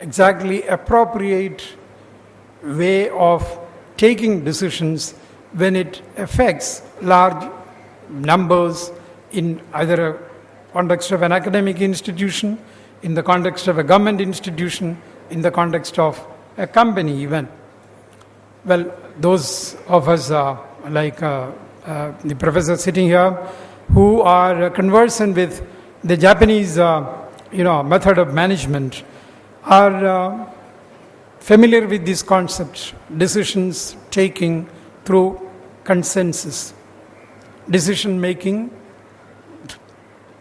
exactly appropriate way of taking decisions when it affects large numbers in either a context of an academic institution, in the context of a government institution, in the context of a company even. Well, those of us like the professor sitting here who are conversant with the Japanese method of management are familiar with these concepts, decisions taking through consensus, decision making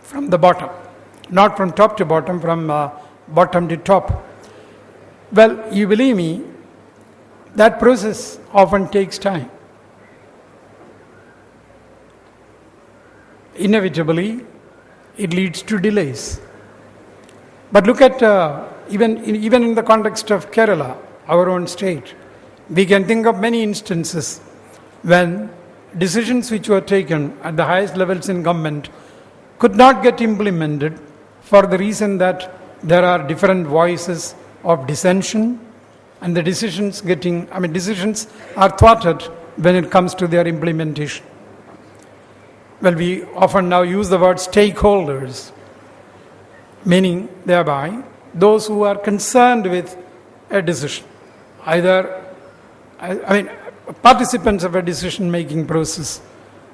from the bottom, not from top to bottom, from bottom to top. Well, you believe me, that process often takes time. Inevitably, it leads to delays. But look at even in the context of Kerala, our own state, we can think of many instances when decisions which were taken at the highest levels in government could not get implemented for the reason that there are different voices of dissension, and the decisions are thwarted when it comes to their implementation. Well, we often now use the word stakeholders, meaning thereby those who are concerned with a decision, either participants of a decision-making process,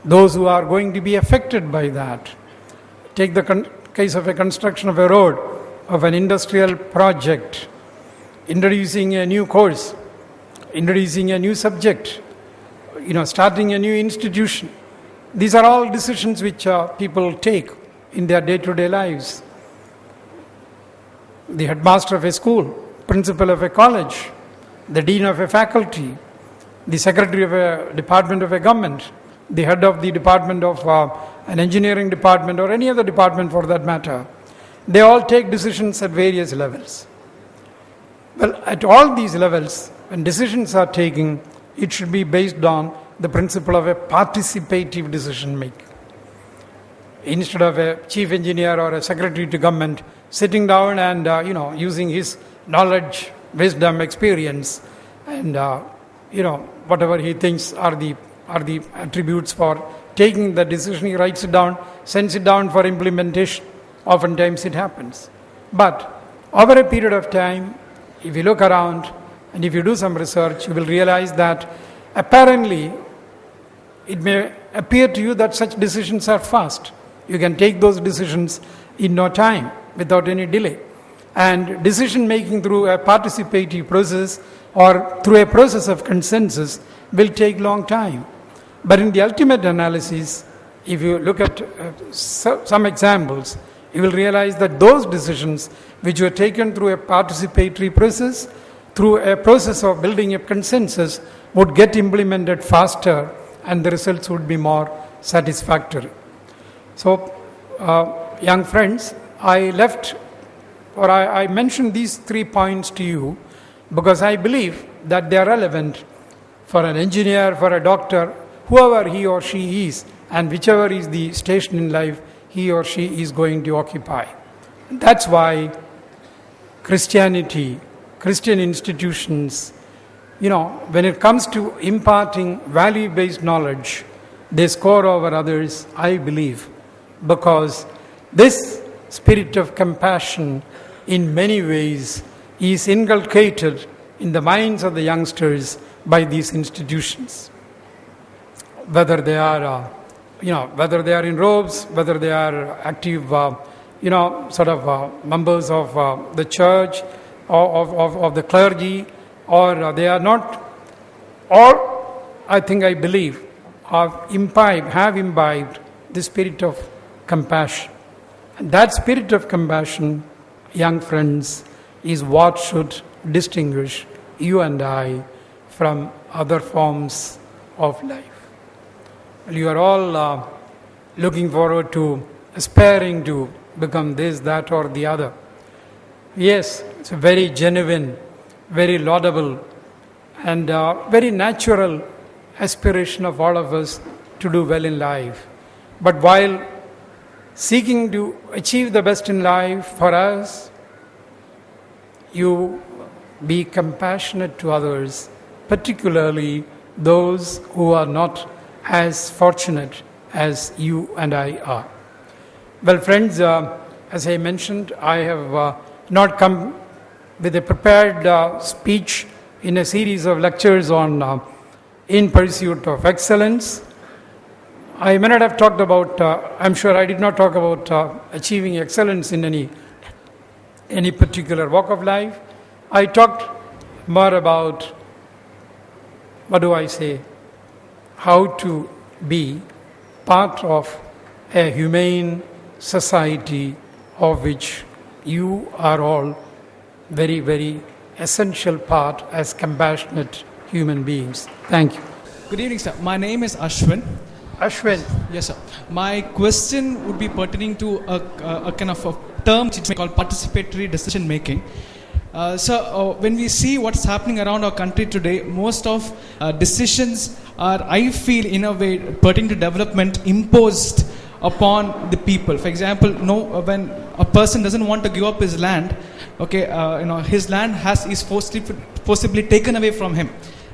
those who are going to be affected by that. Take the case of a construction of a road, of an industrial project, introducing a new course, introducing a new subject, starting a new institution. These are all decisions which people take in their day-to-day lives. The headmaster of a school, principal of a college, the dean of a faculty, the secretary of a department of a government, the head of the department of an engineering department or any other department for that matter, they all take decisions at various levels. Well, at all these levels, when decisions are taken, it should be based on the principle of a participative decision making. Instead of a chief engineer or a secretary to government sitting down and using his knowledge, wisdom, experience, and whatever he thinks are the attributes for taking the decision, he writes it down, sends it down for implementation. Oftentimes it happens. But over a period of time, if you look around and if you do some research, you will realize that apparently it may appear to you that such decisions are fast. You can take those decisions in no time without any delay. And decision making through a participative process or through a process of consensus will take long time. But in the ultimate analysis, if you look at some examples, you will realize that those decisions which were taken through a participatory process, through a process of building a consensus, would get implemented faster and the results would be more satisfactory. So, young friends, I mentioned these 3 points to you because I believe that they are relevant for an engineer, for a doctor, whoever he or she is, and whichever is the station in life he or she is going to occupy. That's why Christianity, Christian institutions, when it comes to imparting value-based knowledge, they score over others, I believe, because this spirit of compassion in many ways is inculcated in the minds of the youngsters by these institutions. Whether they are, whether they are in robes, whether they are active, members of the church or of the clergy, or they are not, or I believe, have imbibed the spirit of compassion. And that spirit of compassion, young friends, is what should distinguish you and I from other forms of life. Well, you are all looking forward to aspiring to become this, that, or the other. Yes, it's a very genuine, very laudable, and very natural aspiration of all of us to do well in life. But while seeking to achieve the best in life for us, you be compassionate to others, particularly those who are not as fortunate as you and I are. Well, friends, as I mentioned, I have not come with a prepared speech in a series of lectures on In Pursuit of Excellence. I may not have talked about, I'm sure I did not talk about achieving excellence in any particular walk of life. I talked more about, what do I say, how to be part of a humane society of which you are all very, very essential part as compassionate human beings. Thank you. Good evening, sir. My name is Ashwin. Ashwin. Yes, sir. My question would be pertaining to a kind of a term which is called participatory decision making. So when we see what's happening around our country today, most of decisions are, I feel, in a way pertaining to development, imposed upon the people. For example, when a person doesn't want to give up his land, his land is forcibly taken away from him.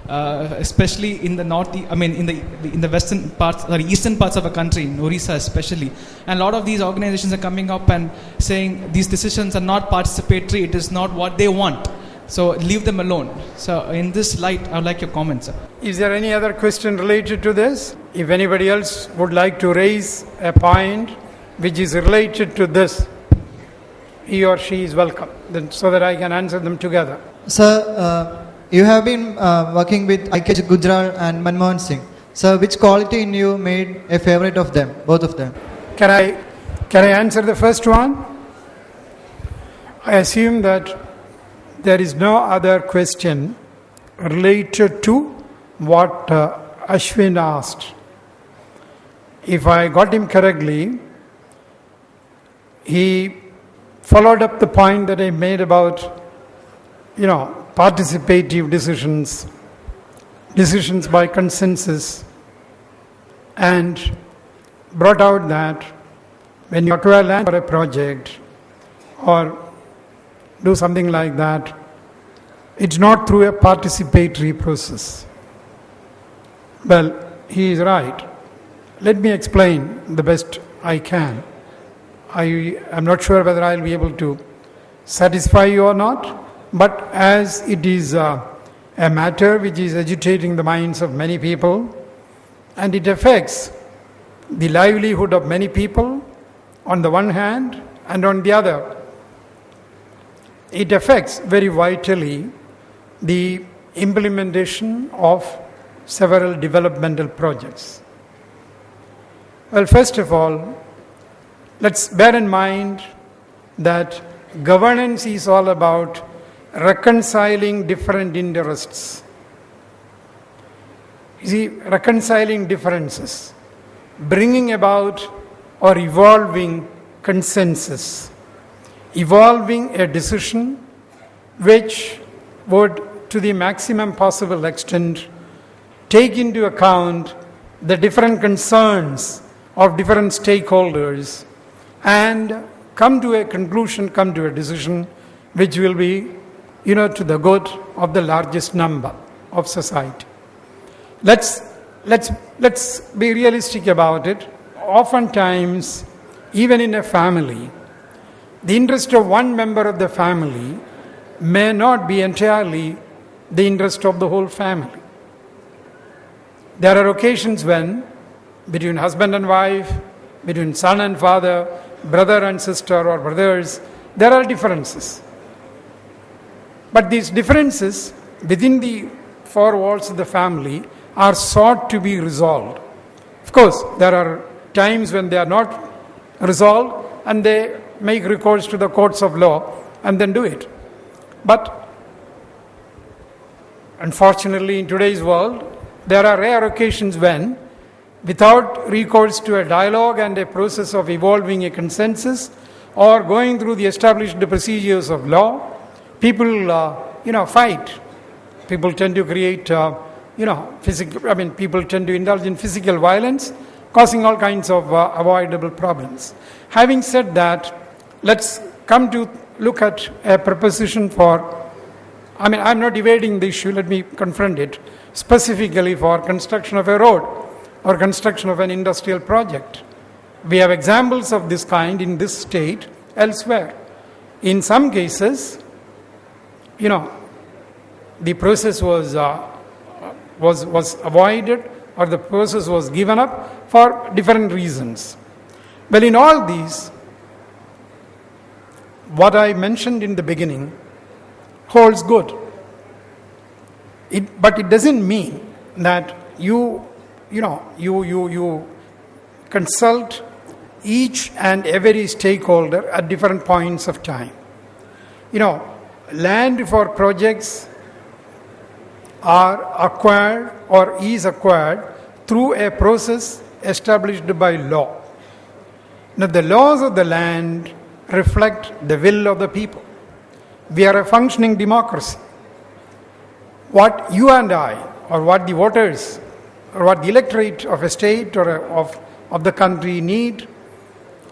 Especially in the in the western parts or eastern parts of the country, in Orissa especially, and a lot of these organizations are coming up and saying these decisions are not participatory. It is not what they want. So leave them alone. So in this light, I would like your comments, sir. Is there any other question related to this? If anybody else would like to raise a point which is related to this, he or she is welcome, then, so that I can answer them together. Sir, you have been working with I.K. Gujral and Manmohan Singh. So which quality in you made a favorite of them, both of them? Can I answer the first one? I assume that there is no other question related to what Ashwin asked. If I got him correctly, he followed up the point that I made about, participative decisions by consensus, and brought out that when you acquire land for a project or do something like that, it's not through a participatory process. Well, he is right. Let me explain the best I can. I am not sure whether I'll be able to satisfy you or not, but as it is a matter which is agitating the minds of many people, and it affects the livelihood of many people on the one hand, and on the other, it affects very vitally the implementation of several developmental projects. Well, first of all, let's bear in mind that governance is all about reconciling different interests. You see, reconciling differences, bringing about or evolving consensus, evolving a decision which would, to the maximum possible extent, take into account the different concerns of different stakeholders and come to a conclusion, come to a decision which will be, to the good of the largest number of society. Let's be realistic about it. Oftentimes, even in a family, the interest of one member of the family may not be entirely the interest of the whole family. There are occasions when, between husband and wife, between son and father, brother and sister or brothers, there are differences. But these differences within the four walls of the family are sought to be resolved. Of course, there are times when they are not resolved and they make recourse to the courts of law and then do it. But unfortunately, in today's world, there are rare occasions when, without recourse to a dialogue and a process of evolving a consensus or going through the established procedures of law, people, fight. People tend to create, people tend to indulge in physical violence, causing all kinds of avoidable problems. Having said that, let's come to look at a preposition for, I'm not evading the issue, let me confront it, specifically for construction of a road or construction of an industrial project. We have examples of this kind in this state elsewhere. In some cases, the process was avoided or the process was given up for different reasons. Well, in all these, what I mentioned in the beginning holds good. But it doesn't mean that you consult each and every stakeholder at different points of time. Land for projects are acquired or is acquired through a process established by law. Now, the laws of the land reflect the will of the people. We are a functioning democracy. What you and I, or what the voters, or what the electorate of a state or of the country need,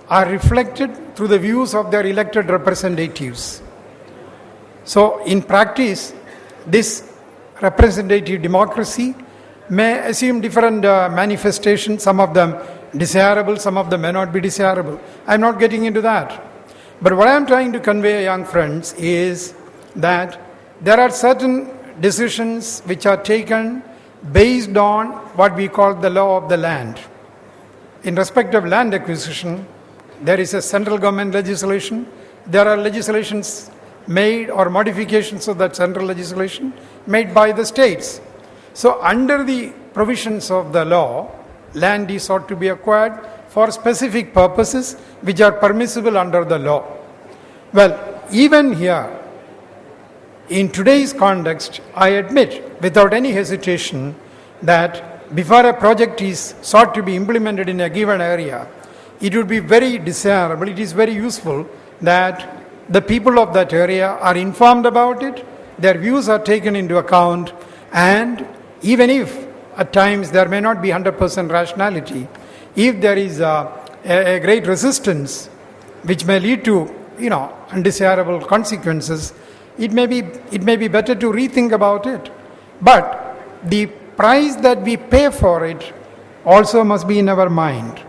are reflected through the views of their elected representatives. So, in practice, this representative democracy may assume different manifestations, some of them desirable, some of them may not be desirable. I'm not getting into that. But what I'm trying to convey, young friends, is that there are certain decisions which are taken based on what we call the law of the land. In respect of land acquisition, there is a central government legislation. There are legislations made or modifications of that central legislation made by the states. So under the provisions of the law, land is sought to be acquired for specific purposes which are permissible under the law. Well, even here, in today's context, I admit without any hesitation that before a project is sought to be implemented in a given area, it would be very desirable, it is very useful that the people of that area are informed about it, their views are taken into account, and even if at times there may not be 100% rationality, if there is a great resistance which may lead to undesirable consequences, it may be better to rethink about it. But the price that we pay for it also must be in our mind.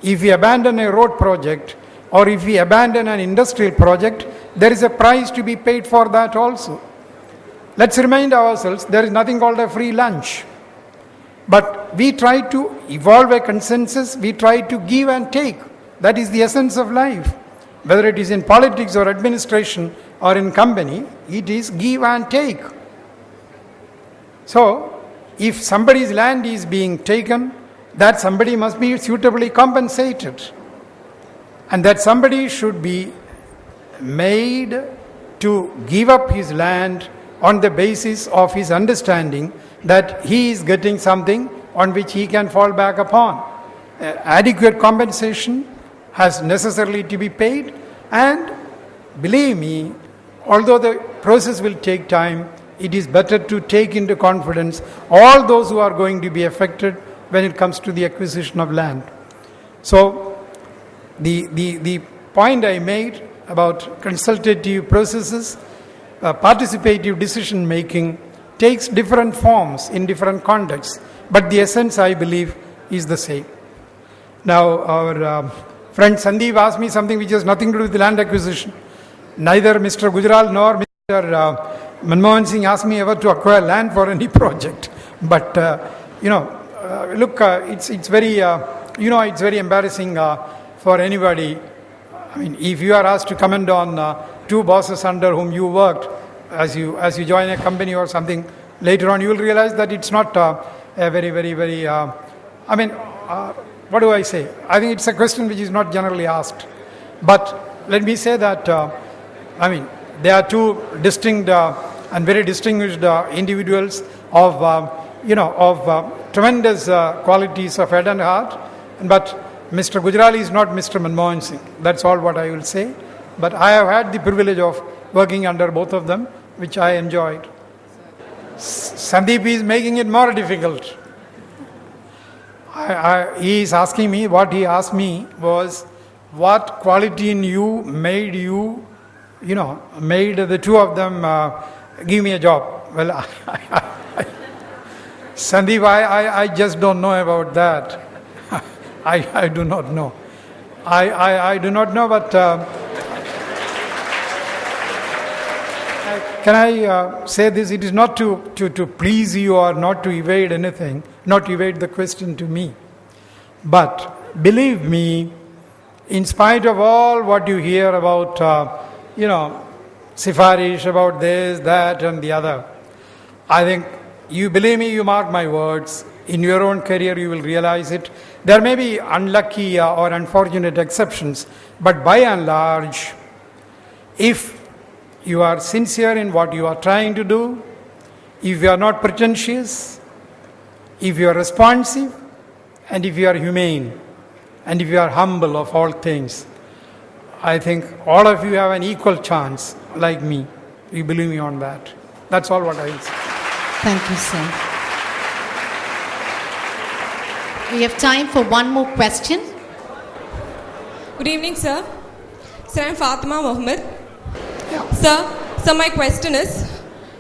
If we abandon a road project or if we abandon an industrial project, there is a price to be paid for that also. Let's remind ourselves, there is nothing called a free lunch. But we try to evolve a consensus, we try to give and take. That is the essence of life. Whether it is in politics or administration or in company, it is give and take. So, if somebody's land is being taken, that somebody must be suitably compensated. And that somebody should be made to give up his land on the basis of his understanding that he is getting something on which he can fall back upon. Adequate compensation has necessarily to be paid, and believe me, although the process will take time, it is better to take into confidence all those who are going to be affected when it comes to the acquisition of land. So, the point I made about consultative processes, participative decision making takes different forms in different contexts, but the essence, I believe, is the same. Now, our friend Sandeep asked me something which has nothing to do with land acquisition. Neither Mr. Gujral nor Mr. Manmohan Singh asked me ever to acquire land for any project. But, look, it's very, it's very embarrassing for anybody. I mean, if you are asked to comment on two bosses under whom you worked, as you join a company or something, later on you will realize that it's not a very, very, very, what do I say? I think it's a question which is not generally asked. But let me say that, there are two distinct and very distinguished individuals of tremendous qualities of head and heart. But Mr. Gujral is not Mr. Manmohan Singh. That's all what I will say. But I have had the privilege of working under both of them, which I enjoyed. Sandeep is making it more difficult. He is asking me, what he asked me was, what quality in you made you made the two of them give me a job. Well, Sandeep, I just don't know about that. I do not know. I do not know, but can I say this? It is not to please you or not to evade anything, not evade the question to me. But believe me, in spite of all what you hear about, Sifarish, about this, that and the other, I think you believe me, you mark my words, in your own career you will realize it. There may be unlucky or unfortunate exceptions, but by and large, if you are sincere in what you are trying to do, if you are not pretentious, if you are responsive, and if you are humane, and if you are humble of all things, I think all of you have an equal chance, like me. You believe me on that. That's all what I will say. Thank you, sir. We have time for one more question. Good evening, sir. Sir, I'm Fatima Mohammed. Yeah. Sir, my question is,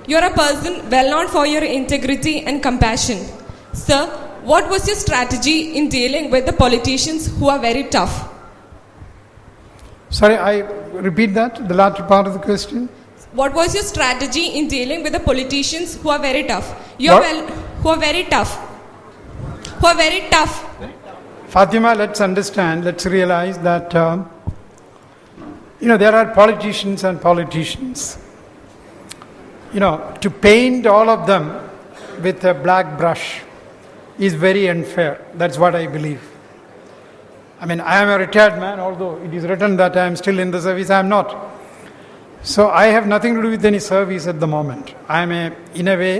you're a person well known for your integrity and compassion. Sir, what was your strategy in dealing with the politicians who are very tough? Sorry, I repeat that, the latter part of the question. What was your strategy in dealing with the politicians who are very tough? Who are very tough. Who are very tough. Fatima, let's understand, let's realize that, there are politicians and politicians. To paint all of them with a black brush is very unfair. That's what I believe. I am a retired man, although it is written that I am still in the service, I am not. So I have nothing to do with any service at the moment. I am in a way,